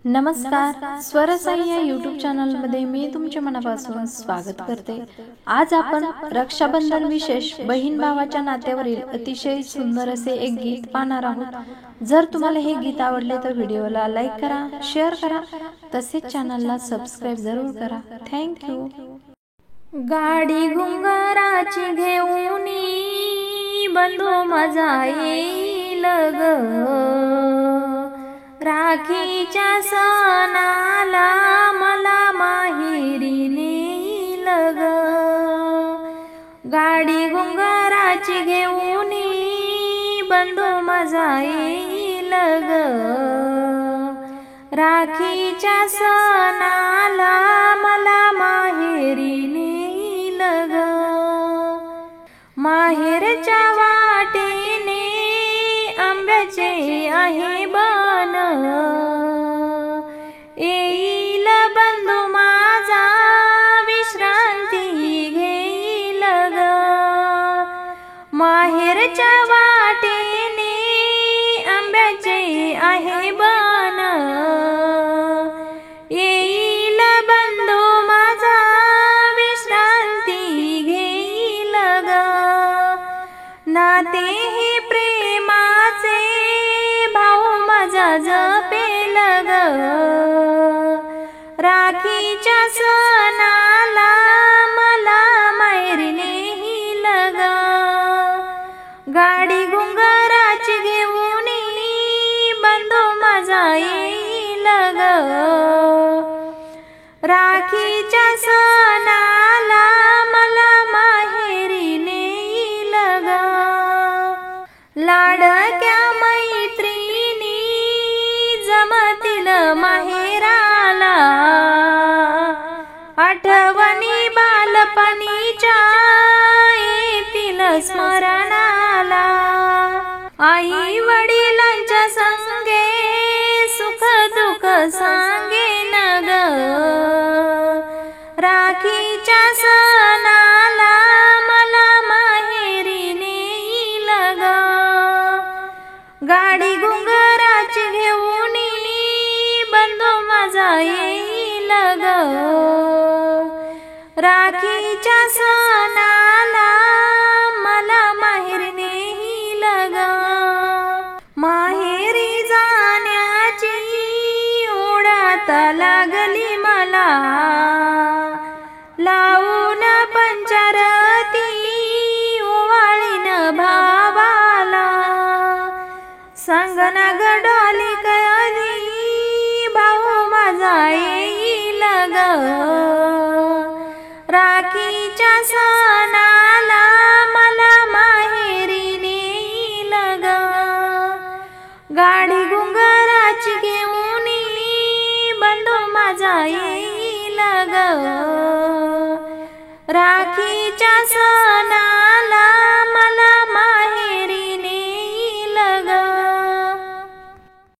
नमस्कार, स्वरसाई या यूट्यूब चॅनलमध्ये मी तुमच्या मनापासून स्वागत करते। आज आपण रक्षाबंधन विशेष बहीण भावाच्या नात्यावरील अतिशय सुंदर असे एक गीत पाहणार आहोत। जर तुम्हाला हे गीत आवडले तर व्हिडिओला लाईक करा, शेअर करा, तसेच चॅनलला सबस्क्राइब जरूर करा। Thank you. गाडी घुंगराची घेऊन बंधू माझा येईल ग, राखीच्या सणाला मला माहेरी नेईल ग। गाडी घुंगराची घेऊन बंधू माझा येईल ग, राखीच्या सणाला मला माहेरी नेईल ग। माहेरच्या वाटेने आंब्याचे आहे बन, येईल बंधू माझा विश्रांती घेईल ग। माहेरच्या वाटेने आंब्याचे आहे बन, येईल बंधू माझा विश्रांती घेईल ग। नाते हे प्रेमाचे भाऊ माझा जपेल ग, राखीच्या सणाला मला माहेरी नेईल ग। गाडी घुंगराची घेऊन बंधू माझा येईल ग, राखीच्या सणाला मला माहेरी नेईल ग। लाडक्या मैत्रिणी जमतील माहेराला, आठवणी बालपणीच्या येतील स्मरणाला। आई वडिलांच्या संगे सुख दुःख सांगेन ग, राखीच्या सणाला मला माहेरी नेईल ग। गाडी घुंगराची घेऊन बंधू माझा येईल ग, राखीच्या सणाला मला माहेरी नेईल ग। माहेरी जाण्याची ओढ आता लागली मला, लावून पंचारती ओवाळीन भावाला। सांगना ग डोली कधी भाऊ माझा येईल ग, राखीच्या सणाला मला माहेरी नेईल ग। गाडी घुंगराची घेऊन बंधू माझा येईल ग, राखीच्या सणा